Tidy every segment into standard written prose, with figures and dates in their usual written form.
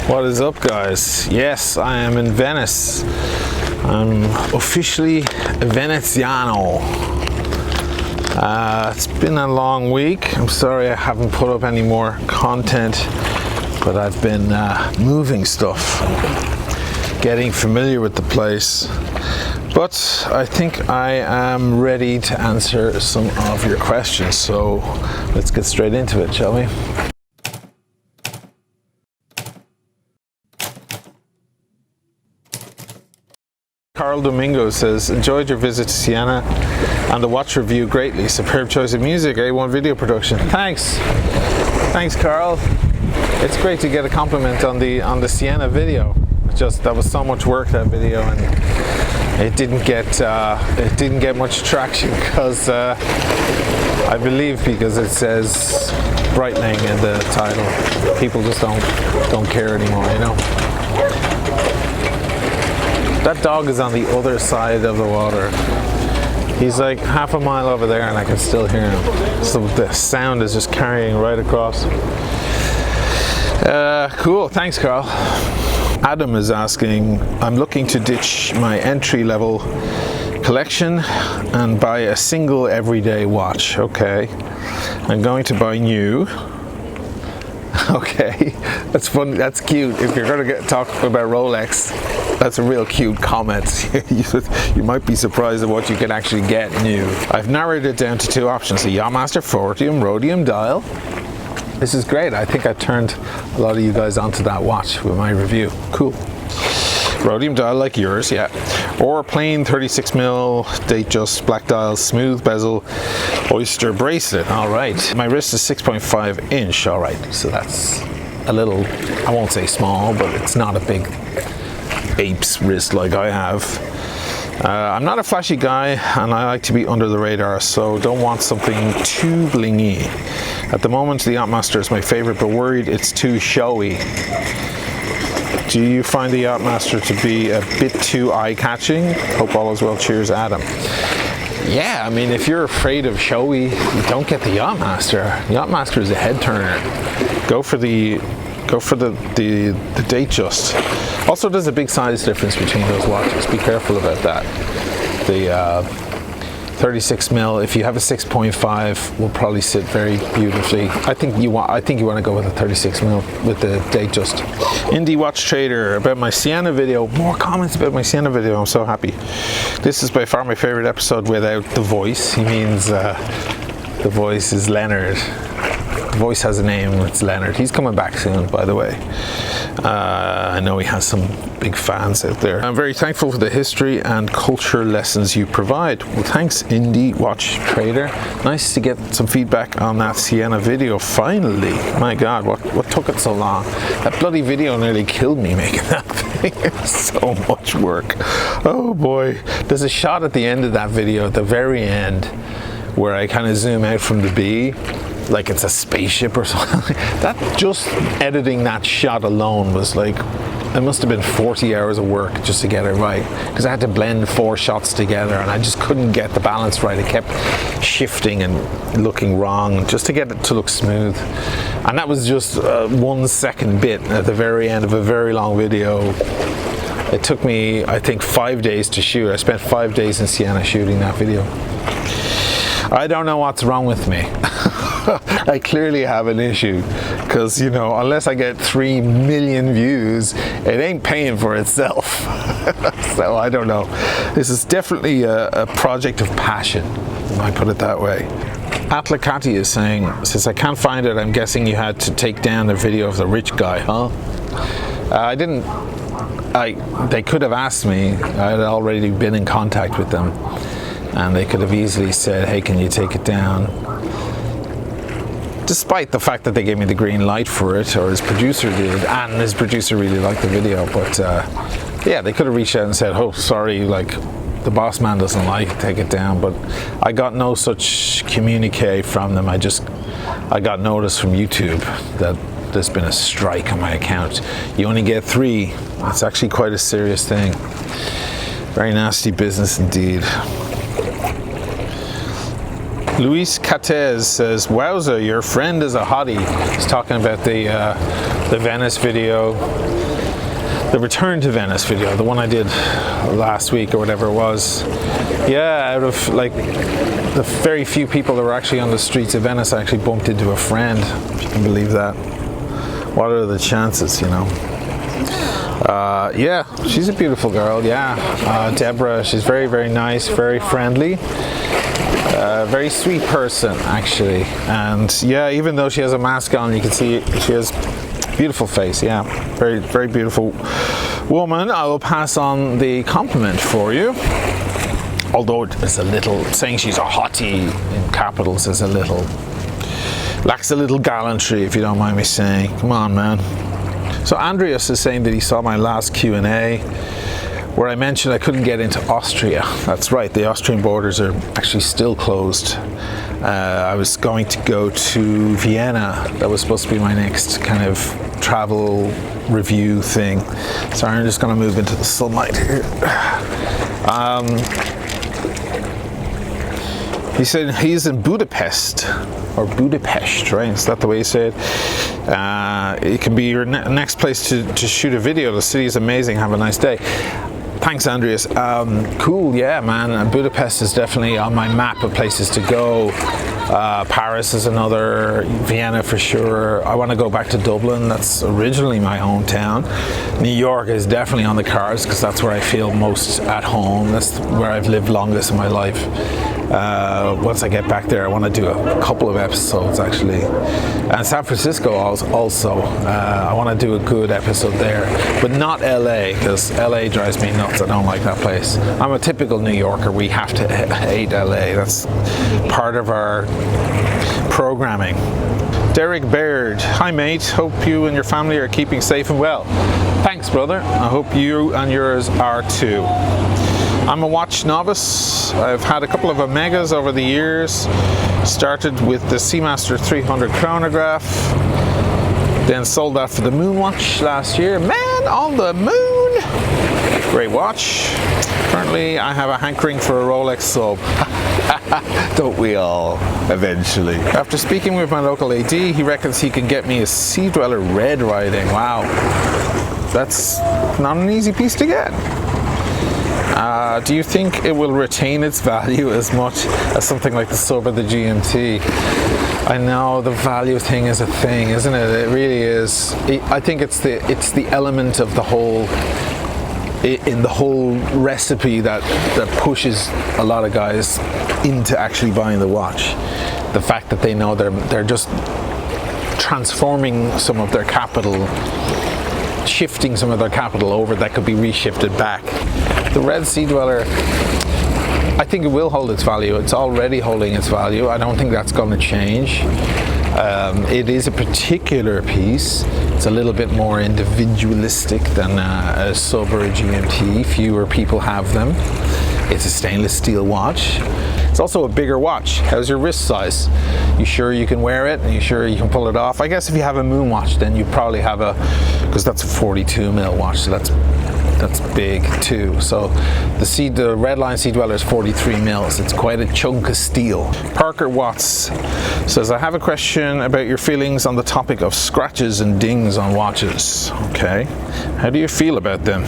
What is up, guys? Yes, I am in Venice. I'm officially Veneziano. It's been a long week. I'm sorry I haven't put up any more content, but I've been moving stuff, getting familiar with the place. But I think I am ready to answer some of your questions, so let's get straight into it, shall we? Carl Domingo says, enjoyed your visit to Siena and the watch review greatly. Superb choice of music, A1 video production. Thanks. Thanks, Carl. It's great to get a compliment on the Siena video. That was so much work, that video, and it didn't get much traction because I believe because it says Breitling in the title. People just don't care anymore, you know. That dog is on the other side of the water. He's like half a mile over there and I can still hear him. So the sound is just carrying right across. Cool, thanks, Carl. Adam is asking, I'm looking to ditch my entry-level collection and buy a single everyday watch. Okay, I'm going to buy new. Okay, that's funny, that's cute. If you're going to talk about Rolex, that's a real cute comment. You might be surprised at what you can actually get new. I've narrowed it down to two options, a Yachtmaster rhodium dial. This is great. I think I turned a lot of you guys onto that watch with my review. Cool. Rhodium dial like yours, yeah. Or plain 36mm, Datejust, black dial, smooth bezel, oyster bracelet. All right. My wrist is 6.5 inch. All right. So that's a little, I won't say small, but it's not a big ape's wrist like I have. I'm not a flashy guy and I like to be under the radar, so don't want something too blingy. At the moment, the Yachtmaster is my favorite, but worried it's too showy. Do you find the Yachtmaster to be a bit too eye-catching? Hope all is well. Cheers, Adam. Yeah, I mean, if you're afraid of showy, you don't get the Yachtmaster. Yachtmaster is a head turner. Go for the Datejust. Also, there's a big size difference between those watches. Be careful about that. The 36mm, if you have a 6.5, will probably sit very beautifully. I think you want to go with a 36mm with the Datejust. Indie Watch Trader, about my Siena video. More comments about my Siena video. I'm so happy. This is by far my favorite episode without the voice. He means the voice is Leonard. The voice has a name, it's Leonard. He's coming back soon, by the way. I know he has some big fans out there. I'm very thankful for the history and culture lessons you provide. Well, thanks, Indie Watch Trader. Nice to get some feedback on that Siena video, finally. My God, what took it so long? That bloody video nearly killed me making that thing. It's so much work. Oh boy. There's a shot at the end of that video, at the very end, where I kind of zoom out from the B, like it's a spaceship or something. That just editing that shot alone was like, it must have been 40 hours of work just to get it right, because I had to blend 4 shots together and I just couldn't get the balance right. It kept shifting and looking wrong just to get it to look smooth. And that was just a 1 second bit at the very end of a very long video. It took me, I think, 5 days to shoot. I spent 5 days in Siena shooting that video. I don't know what's wrong with me. I clearly have an issue, because, you know, unless I get 3 million views, it ain't paying for itself. So I don't know. This is definitely a project of passion, I might put it that way. Atlakati is saying, since I can't find it, I'm guessing you had to take down the video of the rich guy, huh? I didn't. They could have asked me. I had already been in contact with them, and they could have easily said, hey, can you take it down? Despite the fact that they gave me the green light for it, or his producer did, and his producer really liked the video. But yeah, they could have reached out and said, oh, sorry, like, the boss man doesn't like it, take it down. But I got no such communique from them. I got notice from YouTube that there's been a strike on my account. You only get 3. It's actually quite a serious thing. Very nasty business indeed. Luis Catez says, wowza, your friend is a hottie. He's talking about the the Venice video, the return to Venice video, the one I did last week or whatever it was. Yeah, out of like the very few people that were actually on the streets of Venice, I actually bumped into a friend, if you can believe that. What are the chances, you know? Yeah, she's a beautiful girl, yeah. Deborah, she's very, very nice, very friendly. Very sweet person, actually. And yeah, even though she has a mask on, you can see she has a beautiful face, yeah. Very, very beautiful woman. I will pass on the compliment for you. Although it's a little, saying she's a hottie in capitals is a little, lacks a little gallantry, if you don't mind me saying. Come on, man. So Andreas is saying that he saw my last Q&A where I mentioned I couldn't get into Austria. That's right, the Austrian borders are actually still closed. I was going to go to Vienna. That was supposed to be my next kind of travel review thing. Sorry, I'm just going to move into the sunlight here. He said he's in Budapest, or Budapest, right? Is that the way you say it? It can be your next place to shoot a video. The city is amazing. Have a nice day. Thanks, Andreas. Cool, yeah, man. Budapest is definitely on my map of places to go. Paris is another, Vienna for sure. I want to go back to Dublin. That's originally my hometown. New York is definitely on the cards because that's where I feel most at home. That's where I've lived longest in my life. Once I get back there, I want to do a couple of episodes actually. And San Francisco also. I want to do a good episode there, but not LA, because LA drives me nuts. I don't like that place. I'm a typical New Yorker. We have to hate LA. That's part of our programming. Derek Baird, hi mate, hope you and your family are keeping safe and well. Thanks brother, I hope you and yours are too. I'm a watch novice. I've had a couple of Omegas over the years. Started with the Seamaster 300 chronograph, then sold that for the Moon watch last year. Man on the moon! Great watch. Currently I have a hankering for a Rolex sub. Don't we all, eventually? After speaking with my local AD, he reckons he can get me a Sea-Dweller red riding. Wow, that's not an easy piece to get. Do you think it will retain its value as much as something like the sub or the GMT? I know the value thing is a thing, isn't it? It really is. I think it's the element of the whole, in the whole recipe that pushes a lot of guys into actually buying the watch. The fact that they know they're just transforming some of their capital, shifting some of their capital over that could be reshifted back. The red Sea-Dweller, I think it will hold its value. It's already holding its value. I don't think that's going to change. It is a particular piece. It's a little bit more individualistic than a sub or a GMT. Fewer people have them. It's a stainless steel watch. It's also a bigger watch. How's your wrist size? You sure you can wear it? Are you sure you can pull it off? I guess if you have a Moon watch, then you probably have because that's a 42 mil watch, so that's big too. So the Redline Sea-Dweller is 43 mils. It's quite a chunk of steel. Parker Watts says, I have a question about your feelings on the topic of scratches and dings on watches. Okay, how do you feel about them?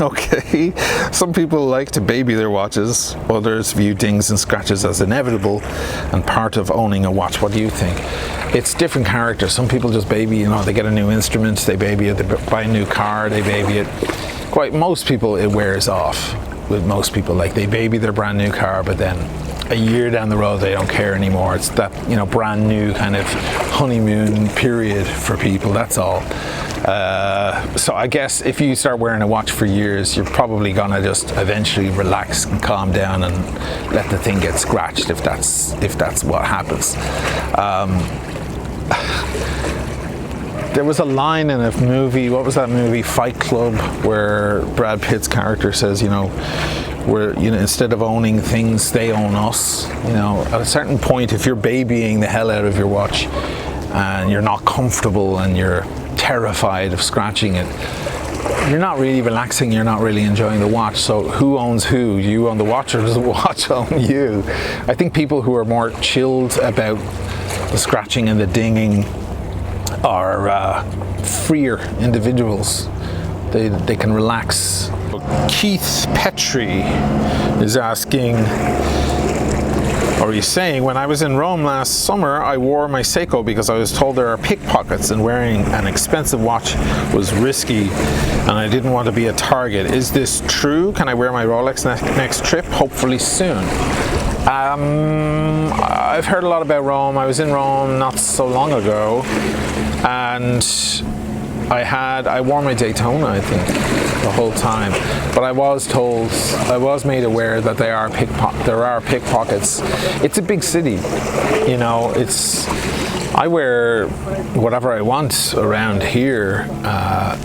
Okay, some people like to baby their watches, others view dings and scratches as inevitable and part of owning a watch. What do you think? It's different characters. Some people just baby, they get a new instrument, they baby it, they buy a new car, they baby it. Most people, it wears off. With most people, like they baby their brand new car, but then a year down the road they don't care anymore. It's that brand new kind of honeymoon period for people, that's all. So I guess if you start wearing a watch for years, you're probably gonna just eventually relax and calm down and let the thing get scratched if that's what happens. There was a line in a movie, what was that movie, Fight Club, where Brad Pitt's character says, where instead of owning things, they own us. At a certain point, if you're babying the hell out of your watch and you're not comfortable and you're terrified of scratching it, you're not really relaxing, you're not really enjoying the watch. So who owns who? You own the watch or does the watch own you? I think people who are more chilled about the scratching and the dinging are freer individuals. They can relax. Keith Petrie is asking, or he's saying, when I was in Rome last summer, I wore my Seiko because I was told there are pickpockets and wearing an expensive watch was risky and I didn't want to be a target. Is this true? Can I wear my Rolex next trip? Hopefully soon. I've heard a lot about Rome. I was in Rome not so long ago, and I wore my Daytona, I think, the whole time. But I was made aware that there are pickpockets. It's a big city, you know. I wear whatever I want around here,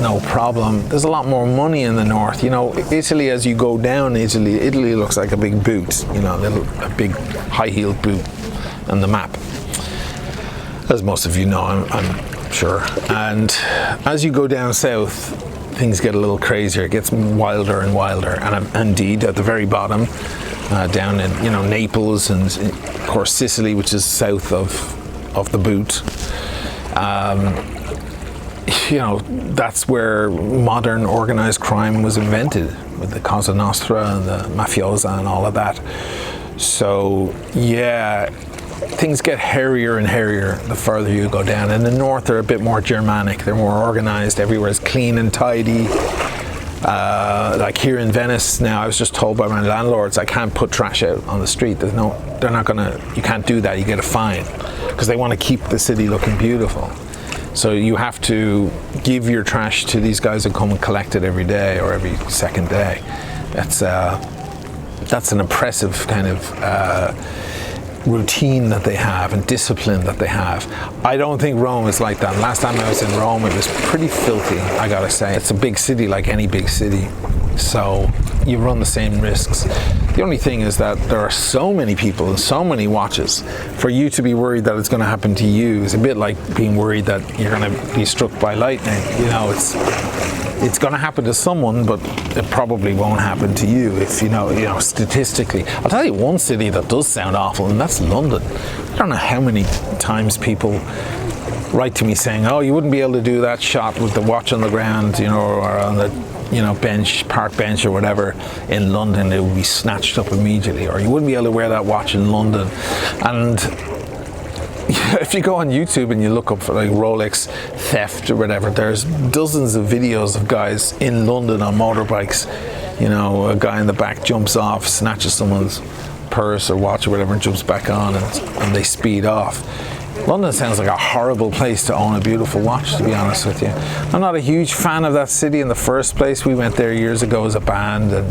no problem. There's a lot more money in the north. You know, Italy, as you go down Italy looks like a big boot, you know, a big high-heeled boot on the map. As most of you know, I'm sure. And as you go down south, things get a little crazier. It gets wilder and wilder. And indeed, at the very bottom, down in, you know, Naples and of course Sicily, which is south of the boot, you know, that's where modern organized crime was invented, with the Cosa Nostra and the mafiosa and all of that. So yeah, things get hairier and hairier the further you go down. In the north, they're a bit more Germanic. They're more organized. Everywhere's clean and tidy. Like here in Venice now, I was just told by my landlords I can't put trash out on the street. They're not gonna, you can't do that, you get a fine, because they want to keep the city looking beautiful. So you have to give your trash to these guys who come and collect it every day or every second day. That's an impressive kind of routine that they have and discipline that they have. I don't think Rome is like that. Last time I was in Rome, it was pretty filthy, I gotta say. It's a big city like any big city, so you run the same risks. The only thing is that there are so many people and so many watches. For you to be worried that it's going to happen to you is a bit like being worried that you're going to be struck by lightning. You know, it's going to happen to someone, but it probably won't happen to you if you know statistically. I'll tell you one city that does sound awful, and that's London. I don't know how many times people write to me saying, oh, you wouldn't be able to do that shot with the watch on the ground, you know, or on the park bench or whatever in London. It would be snatched up immediately, or you wouldn't be able to wear that watch in London. And if you go on YouTube and you look up for like Rolex theft or whatever, there's dozens of videos of guys in London on motorbikes. You know, a guy in the back jumps off, snatches someone's purse or watch or whatever, and jumps back on, and they speed off. London sounds like a horrible place to own a beautiful watch, to be honest with you. I'm not a huge fan of that city in the first place. We went there years ago as a band, and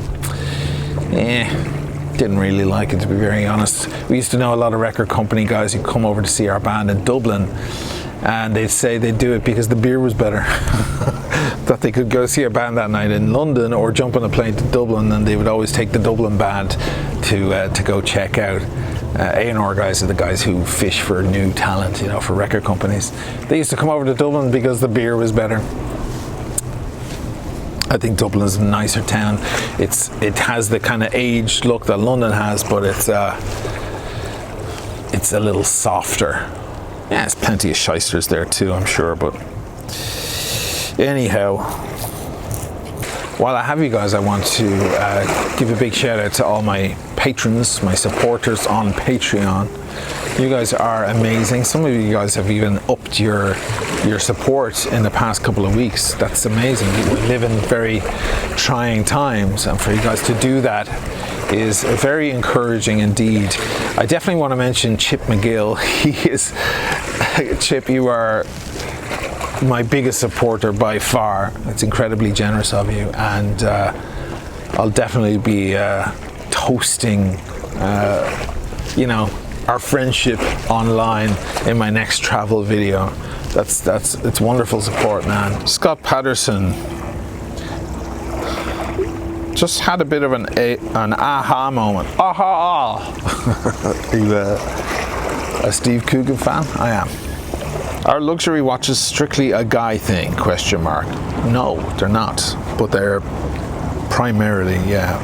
didn't really like it, to be very honest. We used to know a lot of record company guys who'd come over to see our band in Dublin, and they'd say they'd do it because the beer was better. That they could go see a band that night in London or jump on a plane to Dublin, and they would always take the Dublin band to go check out. A&R guys are the guys who fish for new talent, you know, for record companies. They used to come over to Dublin because the beer was better. I think Dublin is a nicer town. It has the kind of aged look that London has, but it's a little softer. Yeah, there's plenty of shysters there too, I'm sure, but anyhow, while I have you guys, I want to give a big shout out to all my patrons, my supporters on Patreon. You guys are amazing. Some of you guys have even upped your support in the past couple of weeks. That's amazing. We live in very trying times, and for you guys to do that is very encouraging indeed. I definitely want to mention Chip McGill. Chip, you are my biggest supporter by far. It's incredibly generous of you, and I'll definitely be toasting our friendship online in my next travel video. It's wonderful support, man. Scott Patterson just had a bit of an aha moment. Aha! Are you a Steve Coogan fan? I am. Are luxury watches strictly a guy thing? ? No, they're not, but they're primarily, yeah.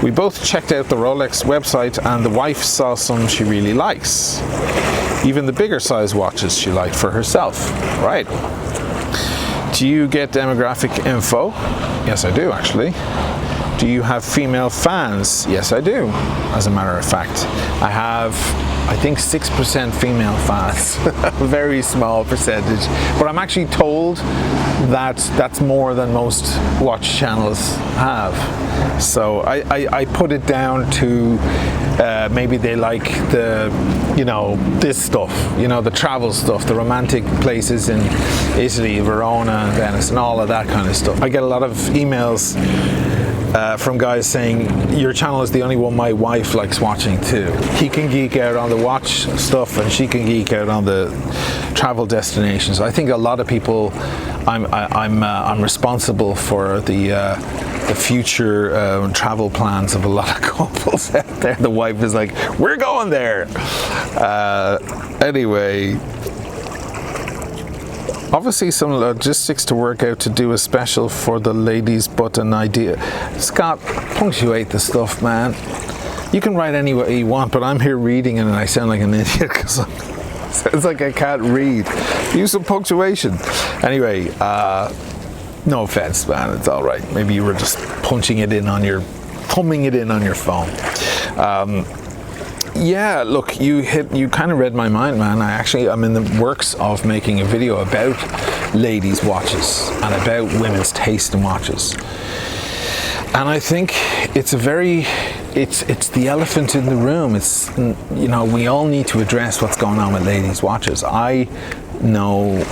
We both checked out the Rolex website and the wife saw some she really likes. even the bigger size watches she liked for herself. Right. Do you get demographic info? Yes, I do, actually. Do you have female fans? Yes, I do, as a matter of fact. I have, I think, 6% female fans, a very small percentage. But I'm actually told that that's more than most watch channels have. So I put it down to maybe they like the, this stuff, the travel stuff, the romantic places in Italy, Verona and Venice and all of that kind of stuff. I get a lot of emails from guys saying, your channel is the only one my wife likes watching too. He can geek out on the watch stuff and she can geek out on the travel destinations. I think a lot of people, I'm responsible for the future travel plans of a lot of couples out there. The wife is like, we're going there. Anyway, obviously some logistics to work out to do a special for the ladies, but an idea. Scott, punctuate the stuff, man. You can write any way you want, but I'm here reading it and I sound like an idiot because it sounds like I can't read. Use some punctuation. Anyway, no offense, man, it's all right. Maybe you were just thumbing it in on your phone. Yeah, look, you kind of read my mind, man. I'm in the works of making a video about ladies' watches and about women's taste in watches. And I think it's the elephant in the room. It's, we all need to address what's going on with ladies' watches. I know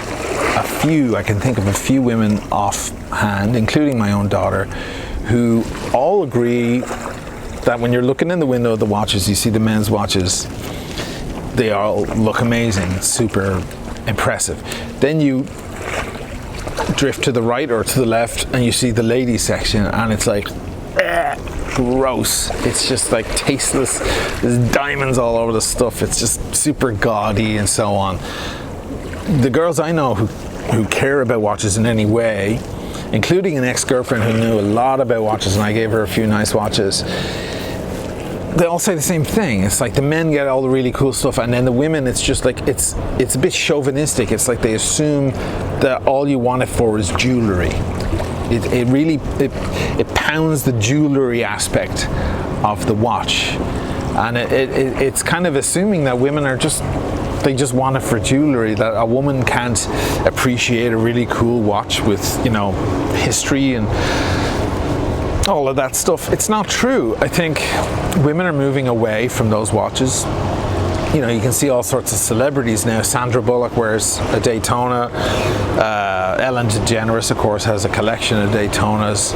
I can think of a few women offhand, including my own daughter, who all agree that when you're looking in the window of the watches, you see the men's watches, they all look amazing, super impressive. Then you drift to the right or to the left and you see the ladies section and it's like, gross. It's just like tasteless. There's diamonds all over the stuff. It's just super gaudy and so on. The girls I know who care about watches in any way, including an ex-girlfriend who knew a lot about watches and I gave her a few nice watches, they all say the same thing. It's like the men get all the really cool stuff and then the women, it's just like, it's a bit chauvinistic. It's like they assume that all you want it for is jewelry. It really pounds the jewelry aspect of the watch. And it's kind of assuming that women are they just want it for jewelry, that a woman can't appreciate a really cool watch with, history and all of that stuff. It's not true. I think women are moving away from those watches. You can see all sorts of celebrities now. Sandra Bullock wears a Daytona. Ellen DeGeneres, of course, has a collection of Daytonas.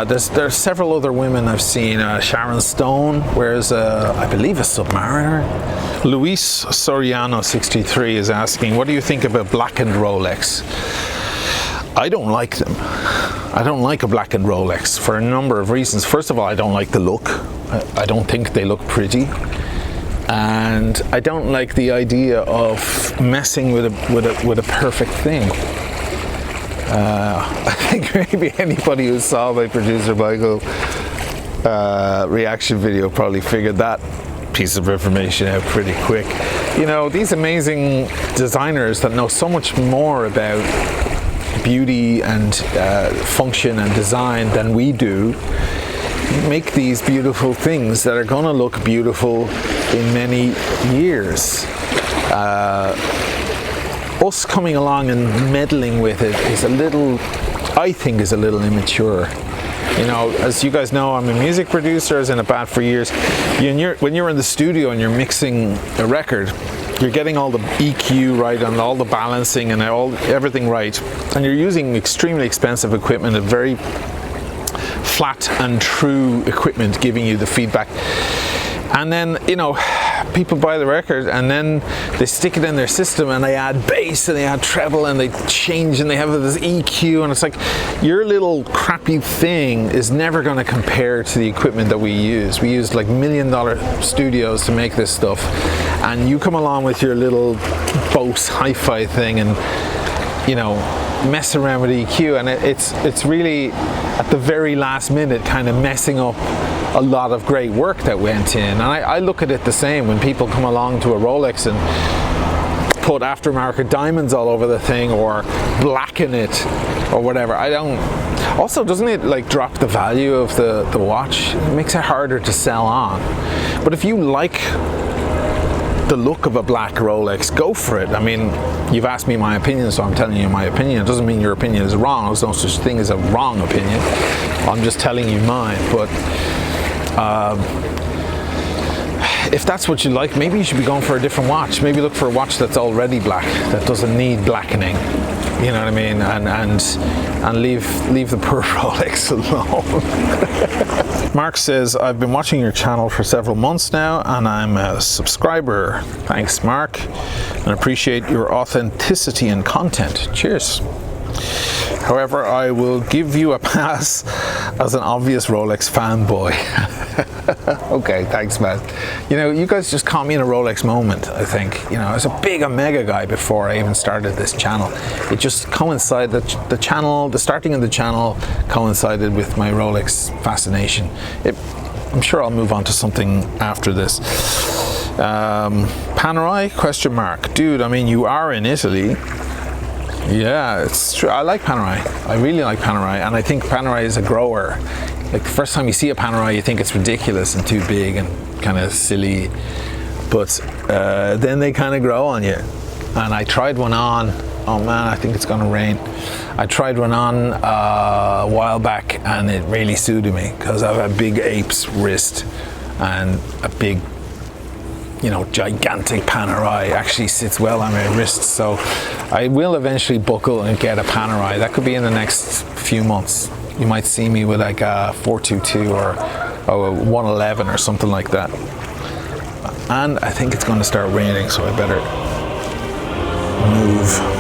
There's several other women I've seen. Sharon Stone wears, I believe, a Submariner. Luis Soriano 63 is asking, what do you think about blackened Rolex? I don't like them. I don't like a blackened Rolex for a number of reasons. First of all, I don't like the look. I don't think they look pretty. And I don't like the idea of messing with a perfect thing. I think maybe anybody who saw my producer Michael reaction video probably figured that piece of information out pretty quick. These amazing designers that know so much more about beauty and function and design than we do make these beautiful things that are going to look beautiful in many years. Us coming along and meddling with it is I think is a little immature. As you guys know, I'm a music producer. I was in a band for years. When you're in the studio and you're mixing a record, you're getting all the EQ right and all the balancing and everything right, and you're using extremely expensive equipment, a very flat and true equipment giving you the feedback. And then, people buy the record and then they stick it in their system and they add bass and they add treble and they change and they have this EQ, and it's like your little crappy thing is never going to compare to the equipment that we use. We use like $1 million studios to make this stuff, and you come along with your little Bose hi-fi thing and mess around with EQ, and it's really at the very last minute kind of messing up a lot of great work that went in. And I look at it the same when people come along to a Rolex and put aftermarket diamonds all over the thing or blacken it or whatever. I don't. Also, doesn't it like drop the value of the watch? It makes it harder to sell on. But if you like the look of a black Rolex, go for it. I mean, you've asked me my opinion, so I'm telling you my opinion. It doesn't mean your opinion is wrong. There's no such thing as a wrong opinion. I'm just telling you mine. But if that's what you like, maybe you should be going for a different watch. Maybe look for a watch that's already black, that doesn't need blackening. You know what I mean? And leave the poor Rolex alone. Mark says, I've been watching your channel for several months now and I'm a subscriber. Thanks, Mark, and appreciate your authenticity and content. Cheers. However, I will give you a pass as an obvious Rolex fanboy. Okay, thanks, man. You know, you guys just caught me in a Rolex moment, I think. You know, I was a big Omega guy before I even started this channel. It just coincided, the starting of the channel coincided with my Rolex fascination. I'm sure I'll move on to something after this. Panerai, question mark. Dude, I mean, you are in Italy. Yeah, it's true. I like Panerai. I really like Panerai, and I think Panerai is a grower. Like the first time you see a Panerai, you think it's ridiculous and too big and kind of silly, but then they kind of grow on you. And I tried one on. Oh man, I think it's gonna rain. I tried one on a while back, and it really suited me because I have a big ape's wrist and a big, you know, gigantic Panerai actually sits well on my wrist. So I will eventually buckle and get a Panerai. That could be in the next few months. You might see me with like a 422 or a 111 or something like that. And I think it's going to start raining, so I better move.